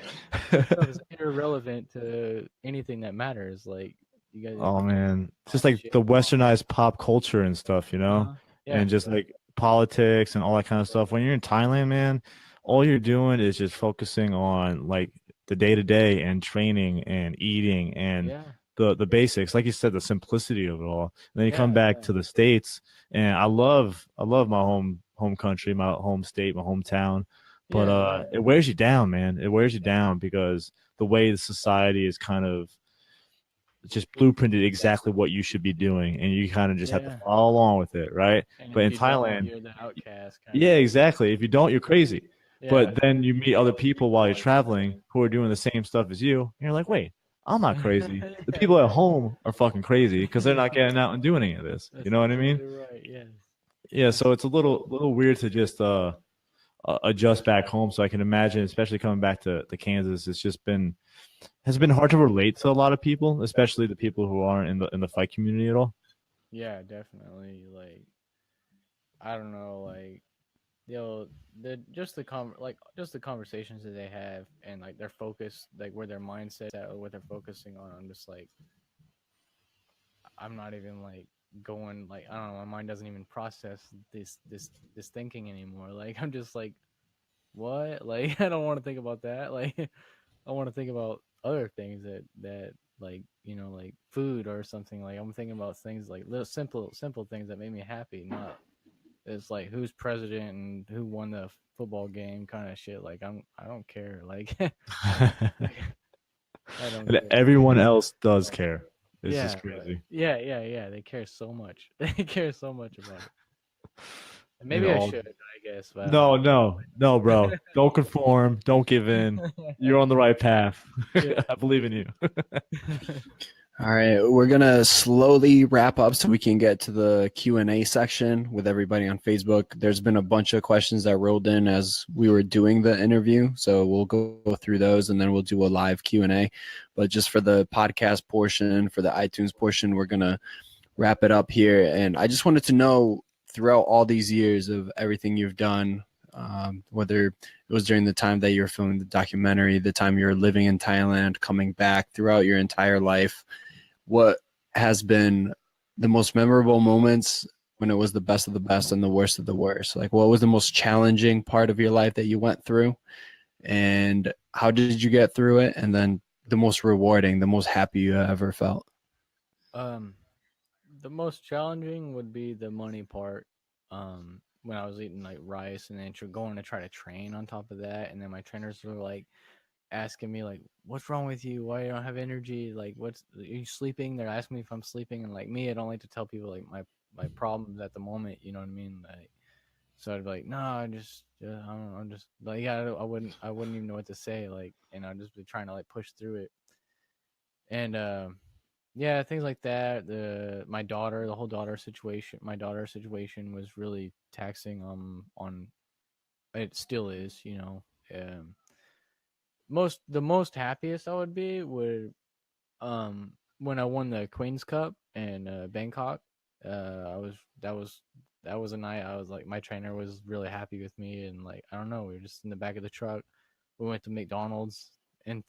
this stuff is irrelevant to anything that matters. Like you guys are oh thinking man, it's just about like shit. the westernized pop culture and stuff, Yeah, and just like politics and all that kind of stuff. When you're in Thailand, man, all you're doing is just focusing on like the day to day and training and eating and yeah, the basics. Like you said, the simplicity of it all. And then you come yeah, back yeah, to the States, and I love my home country, my home state, my hometown. But yeah, yeah, it wears you down, man. It wears you down because the way the society is kind of just blueprinted exactly what you should be doing, and you kind of just have to yeah. follow along with it, right? And But if in you don't, Thailand, you're the outcast kind yeah, of. exactly. If you don't, you're crazy. Yeah. But then you meet other people while you're traveling who are doing the same stuff as you, and you're like, wait, I'm not crazy. The Yeah, people at yeah. home are fucking crazy because they're not getting out and doing any of this. You That's know what I mean? exactly right. Yes. Yeah. Yes. So it's a little weird to just adjust back home. So I can imagine, especially coming back to Kansas, has been hard to relate to a lot of people, especially the people who aren't in the fight community at all. Yeah, definitely. Like, I don't know, like, the just just the conversations that they have and like their focus, like where their mindset at or what they're focusing on. I'm just like, I'm not even like going like I don't know. My mind doesn't even process this thinking anymore. Like I'm just like, what? Like I don't want to think about that. Like I want to think about other things that like like food or something. Like I'm thinking about things like little simple things that make me happy. Not it's like who's president and who won the football game kind of shit. Like I don't care. Like I don't And care. everyone else does care. It's Yeah, just but crazy. yeah. They care so much. They care so much about it. And And maybe I all should, I guess, but I don't no, know. no, no, bro. Don't conform. Don't give in. You're on the right path. Yeah. I believe in you. All right, we're gonna slowly wrap up so we can get to the Q&A section with everybody on Facebook. There's been a bunch of questions that rolled in as we were doing the interview, so we'll go through those and then we'll do a live Q&A. But just for the podcast portion, for the iTunes portion, we're gonna wrap it up here. And I just wanted to know, throughout all these years of everything you've done, whether it was during the time that you were filming the documentary, the time you were living in Thailand, coming back, throughout your entire life, what has been the most memorable moments when it was the best of the best and the worst of the worst? Like, what was the most challenging part of your life that you went through, and how did you get through it? And then the most rewarding, the most happy you ever felt? The most challenging would be the money part. When I was eating like rice and then going to try to train on top of that, and then my trainers were like asking me like, "What's wrong with you? Why you don't have energy? Like, are you sleeping?" They're asking me if I'm sleeping, and like me, I don't like to tell people like my problems at the moment. You know what I mean? Like, so I'd be like, "No, I don't know, I'm just like, yeah, I wouldn't even know what to say, like, and I'd just be trying to like push through it, and yeah, things like that. The whole my daughter situation was really taxing on it still is, you know. Um the most happiest I would be would when I won the Queen's Cup in Bangkok. I was that was a night I was like my trainer was really happy with me, and like I don't know, we were just in the back of the truck. We went to McDonald's and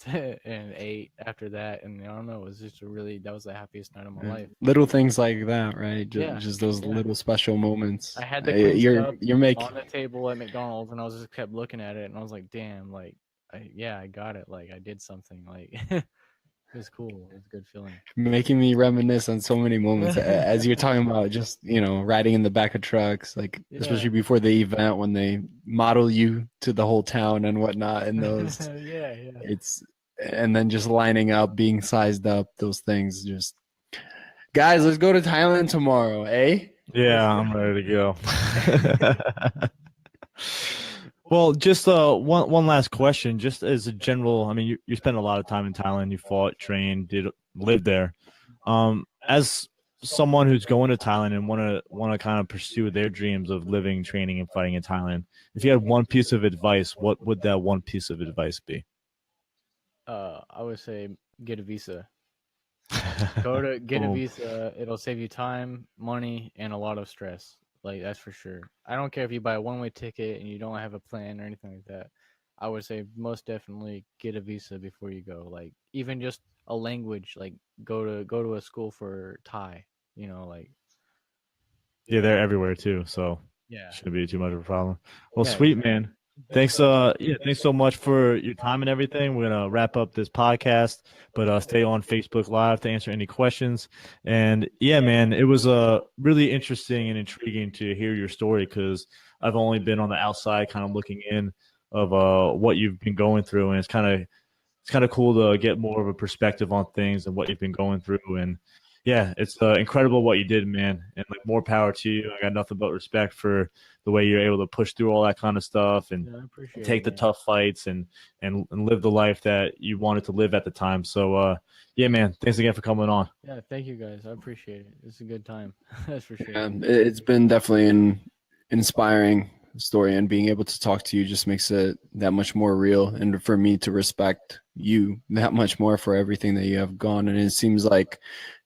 and ate after that, and I don't know, it was just that was the happiest night of my life. Little things like that, right? Yeah, Just those yeah. little special moments. I had the Queen's Cup You're on making the table at McDonald's, and I was just kept looking at it, and I was like, "Damn, like, I got it. Like, I did something. Like, it was cool. It was a good feeling." making me reminisce on so many moments as you're talking about just riding in the back of trucks, like Yeah, especially before the event when they model you to the whole town and whatnot, and those yeah, yeah. it's and then just lining up, being sized up, those things. Just guys, let's go to Thailand tomorrow, eh? Yeah, I'm ready to go. Well, just one last question, just as a general. I mean, you spent a lot of time in Thailand. You fought, trained, did live there. As someone who's going to Thailand and want to kind of pursue their dreams of living, training, and fighting in Thailand, if you had one piece of advice, what would that one piece of advice be? I would say get a visa. Get a Boom. visa. It'll save you time, money, and a lot of stress. Like that's for sure. I don't care if you buy a one-way ticket and you don't have a plan or anything like that. I would say most definitely get a visa before you go. Like even just a language, like go to a school for Thai. You know, like Yeah, they're everywhere too, so yeah, shouldn't be too much of a problem. Well, yeah, sweet exactly. man. Thanks, yeah, thanks so much for your time and everything. We're gonna wrap up this podcast, but stay on Facebook Live to answer any questions. And yeah, man, it was really interesting and intriguing to hear your story because I've only been on the outside, kind of looking in of what you've been going through, and it's kind of cool to get more of a perspective on things and what you've been going through. And yeah, it's incredible what you did, man. And like more power to you. I got nothing but respect for the way you're able to push through all that kind of stuff and Yeah, I appreciate take it, the man. tough fights and live the life that you wanted to live at the time. So yeah, man, thanks again for coming on. Yeah, thank you guys. I appreciate it. It's a good time. That's for sure. It's been definitely an inspiring story, and being able to talk to you just makes it that much more real, and for me to respect you that much more for everything that you have gone. And it seems like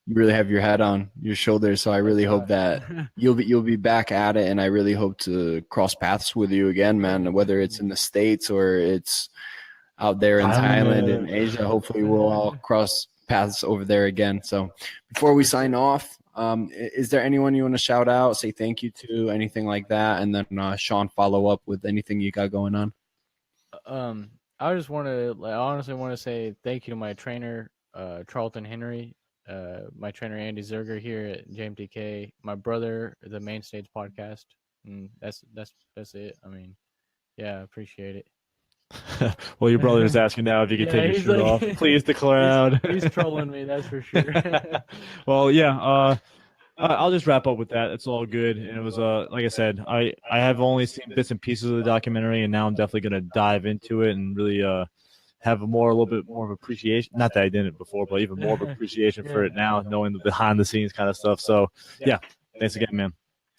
you really have your head on your shoulders, so I I really hope try. that you'll be back at it, and I really hope to cross paths with you again, Yeah, man, whether it's definitely. in the States or it's out there in Thailand and Thailand. Asia. Hopefully we'll all cross paths over there again. So before we For sign sure. off, is there anyone you want to shout out, say thank you to, anything like that? And then Sean, follow up with anything you got going on. Um, I just want to, like, I honestly want to say thank you to my trainer, Charlton Henry, my trainer Andy Zerger here at JMTK, my brother, the Main Stage podcast, and that's it. I mean, yeah, I appreciate it. Well, your brother is asking now if you could take Yeah, your he's shirt like, off. Please declare out. he's trolling me, that's for sure. Well, yeah. I'll just wrap up with that. It's all good. And it was like I said, I have only seen bits and pieces of the documentary, and now I'm definitely gonna dive into it and really have a little bit more of appreciation. Not that I didn't before, but even more of appreciation for Yeah. it now, knowing the behind the scenes kind of stuff. So yeah, thanks again, man.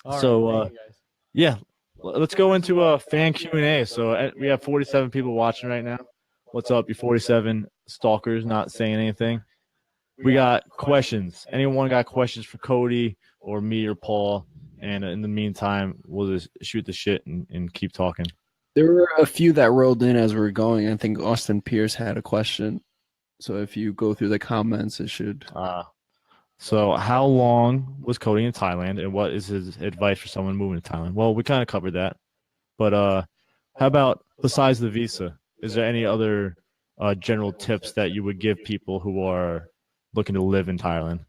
All right, So thank you guys. yeah, let's go into fan Q&A. So we have 47 people watching right now. What's up, you 47 stalkers not saying anything? We got questions. Anyone got questions for Cody or me or Paul? And in the meantime, we'll just shoot the shit and keep talking. There were a few that rolled in as we were going. I think Austin Pierce had a question. So if you go through the comments, it should. So how long was Cody in Thailand, and what is his advice for someone moving to Thailand? Well, we kind of covered that, but how about besides the visa? Is there any other general tips that you would give people who are looking to live in Thailand?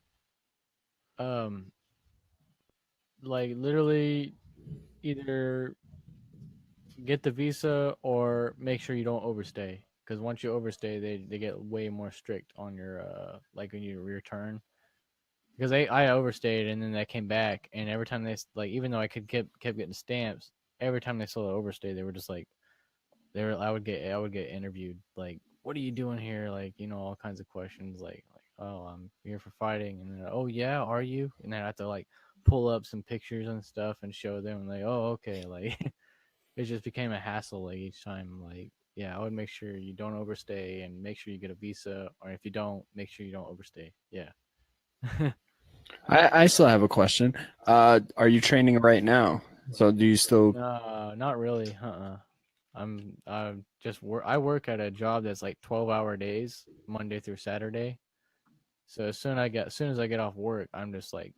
like literally either get the visa or make sure you don't overstay. Because once you overstay, they get way more strict on your like when you return. Because I overstayed and then I came back, and every time they like, even though I kept getting stamps, every time they saw the overstay, they were just like, I would get interviewed like, what are you doing here? Like, all kinds of questions like, oh, I'm here for fighting, and then, oh yeah, are you? And then I have to like pull up some pictures and stuff and show them like, oh okay, like it just became a hassle like each time. Like, yeah, I would make sure you don't overstay and make sure you get a visa, or if you don't, make sure you don't overstay. Yeah. I still have a question. Are you training right now? So do you still? Not really. I'm just work. I work at a job that's like 12-hour days, Monday through Saturday. So as soon as I get off work, I'm just like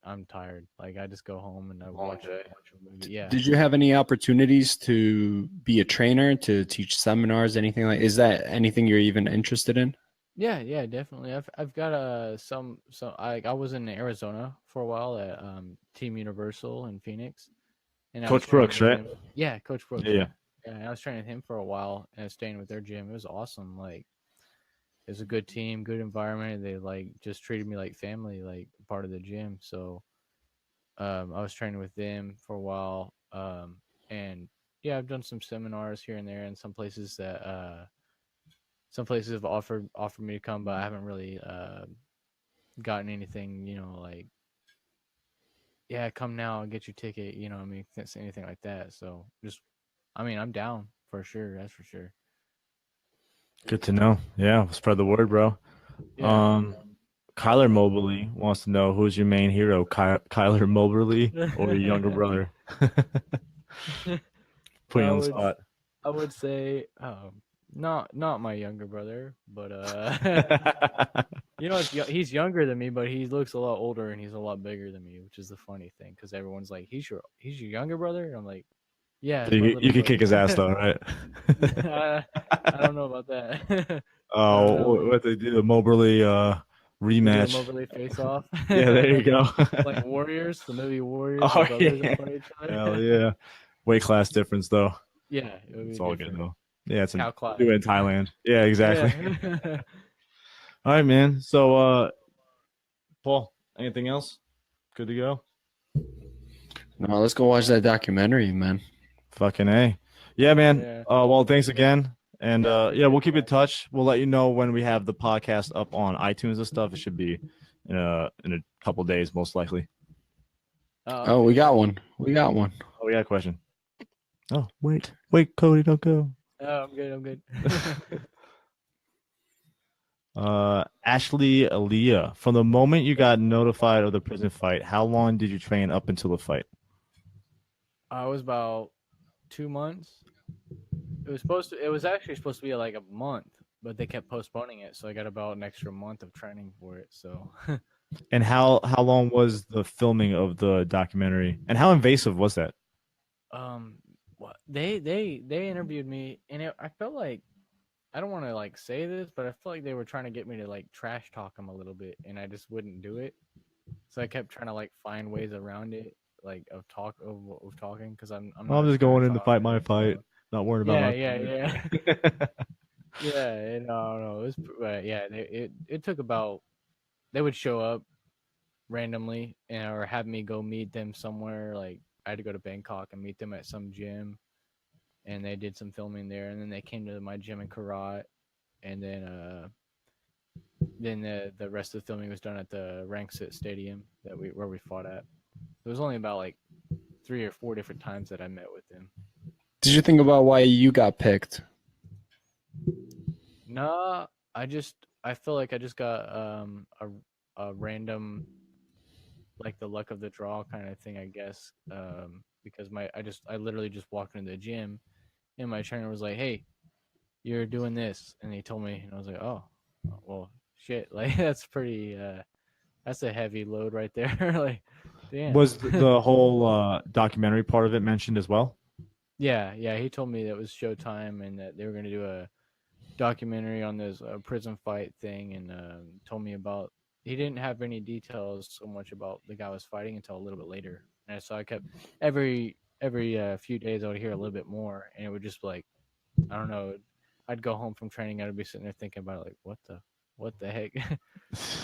I'm tired. Like I just go home and I watch a movie. Yeah. Did you have any opportunities to be a trainer, to teach seminars, anything like? Is that anything you're even interested in? Yeah, definitely. I've got some I was in Arizona for a while at Team Universal in Phoenix, and I was Coach training Brooks, with right? him. Yeah, Coach Brooks. Yeah. Yeah, and I was training with him for a while and staying with their gym. It was awesome. Like it was a good team, good environment. They like just treated me like family, like part of the gym. So I was training with them for a while. And yeah, I've done some seminars here and there, and some places have offered me to come, but I haven't really gotten anything. Like, yeah, come now and get your ticket. I mean, anything like that. So just, I mean, I'm down for sure. That's for sure. Good to know. Yeah, spread the word, bro. Yeah. Kyler Moberly wants to know who's your main hero, Kyler Moberly or your younger brother? Put you I on the would spot. I would say not my younger brother, but he's younger than me, but he looks a lot older and he's a lot bigger than me, which is the funny thing because everyone's like, he's your younger brother, and I'm like, yeah, it's my You little can kick his ass brother. though, right? I don't know about that. I don't Oh, know. what they do, the Moberly We do a rematch. Moberly face off. Yeah, there you go. Like Warriors, the movie Warriors, the Oh brothers yeah. that fight each Hell other. yeah. Weight class difference though. Yeah, it would It's be all good different. though. Yeah, Cow we do class. it in Thailand. Yeah, exactly. Yeah. All right, man. So Paul, anything else? Good to go? No, let's go watch that documentary, man. Fucking A. Yeah, man. Yeah. Well, thanks again. And Yeah, yeah, appreciate we'll it, keep in guys. touch. We'll let you know when we have the podcast up on iTunes and stuff. It should be in a couple days, most likely. Oh, Oh, we okay, got cool. one. We got one. Oh, we got a question. Oh, wait, Cody, don't go. Oh, I'm good. I'm good. Ashley Aaliyah, from the moment you got notified of the prison fight, how long did you train up until the fight? I was about 2 months. It was actually supposed to be like a month, but they kept postponing it, so I got about an extra month of training for it. So, And how long was the filming of the documentary? And how invasive was that? what they interviewed me, and I felt like, I don't want to like say this, but I felt like they were trying to get me to like trash talk them a little bit, and I just wouldn't do it. So I kept trying to like find ways around it, like of talking, because I'm not I'm a just trash going in to fight talker. my fight, So not worrying about yeah, my yeah, yeah. fight. Yeah, no, it was, yeah. It took about, they would show up randomly, or have me go meet them somewhere. Like I had to go to Bangkok and meet them at some gym, and they did some filming there. And then they came to my gym in Karat, and then the rest of the filming was done at the Rangsit Stadium where we fought at. It was only about like 3 or 4 different times that I met with him. Did you think about why you got picked? No, I feel like I just got a random, like the luck of the draw kind of thing, I guess. Because I literally just walked into the gym, and my trainer was like, "Hey, you're doing this," and he told me, and I was like, "Oh, well, shit!" Like that's a heavy load right there. Like, damn. Was the whole documentary part of it mentioned as well? Yeah. He told me that it was Showtime and that they were gonna do a documentary on this prison fight thing, and told me about, he didn't have any details so much about the guy I was fighting until a little bit later. And so I kept every few days I would hear a little bit more, and it would just be like, I don't know. I'd go home from training, I'd be sitting there thinking about it, like what the heck,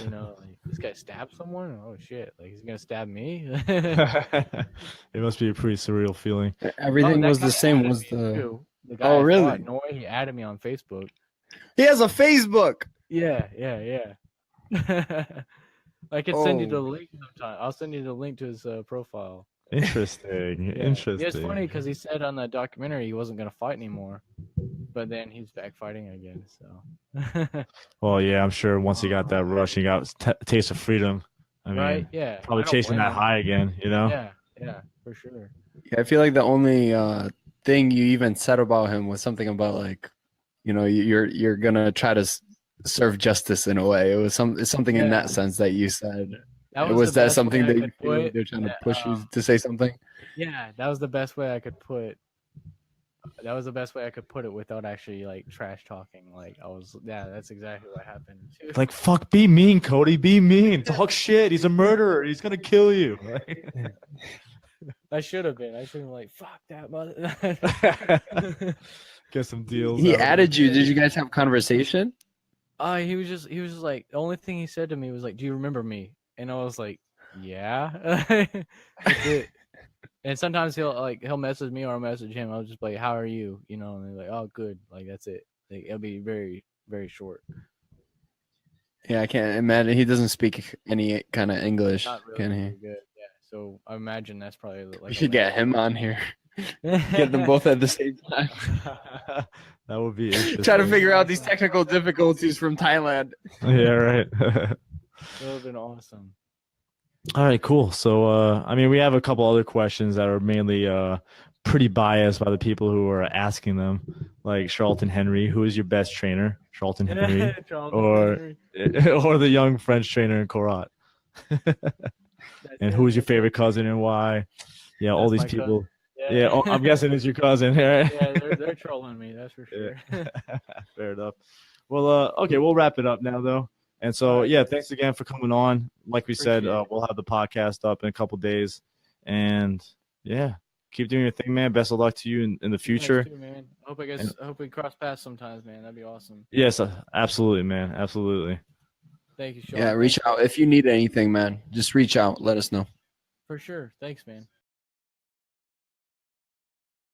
you know, like this guy stabbed someone. Oh shit, like he's gonna stab me. It must be a pretty surreal feeling. Everything that was guy the same. added Was me, the too. The guy Oh, I really? fought, Noy, he added me on Facebook. He has a Facebook. Yeah. I could send you the Oh, link sometime. I'll send you the link to his profile. Interesting. Yeah. Interesting. It's funny because he said on the documentary he wasn't gonna fight anymore, but then he's back fighting again. So. Well, yeah, I'm sure once he got that rush, he got taste of freedom. I mean, Right? Yeah. probably I don't chasing blame that him. high again, you know? Yeah, for sure. yeah. I feel like the only thing you even said about him was something about like, you know, you're gonna try to serve justice in a way. It was something in Yeah. that sense that you said. That Was was the that best something way I that you could feel like put they're trying to that, push you to say something? Yeah, that was the best way I could put. That was the best way I could put it without actually like trash talking. Like that's exactly what happened. Too. Like, fuck, be mean, Cody. Be mean. Talk shit. He's a murderer. He's gonna kill you. I should have been. I should have been like, fuck that mother. Get some deals. He out of added it. you. Did you guys have conversation? He was just like, the only thing he said to me was like, "Do you remember me?" And I was like, "Yeah." That's it. And sometimes he'll message me or I'll message him. I'll just be like, "How are you?" You know, and they're like, "Oh, good." Like that's it. Like it'll be very, very short. Yeah, I can't imagine. He doesn't speak any kind of English, Not really can he? very good. Yeah. So I imagine that's probably like We should get him on here. Get them both at the same time. That would be interesting. Try to figure out these technical difficulties from Thailand. Yeah, right. That would have been awesome. All right, cool. So, I mean, we have a couple other questions that are mainly pretty biased by the people who are asking them, like Charlton Henry. Who is your best trainer, Charlton Henry, or the young French trainer in Korat? And who is your favorite cousin and why? Yeah, all these people. Cousin. Yeah, oh, I'm guessing it's your cousin. Right? Yeah, they're trolling me. That's for sure. Yeah. Fair enough. Well, okay, we'll wrap it up now, though. And so, yeah, thanks again for coming on. Like we said, we'll have the podcast up in a couple days. And, yeah, keep doing your thing, man. Best of luck to you in the future. Too, man. I hope we cross paths sometimes, man. That'd be awesome. Yes, absolutely, man. Absolutely. Thank you, Sean. Yeah, reach out. If you need anything, man, just reach out. Let us know. For sure. Thanks, man.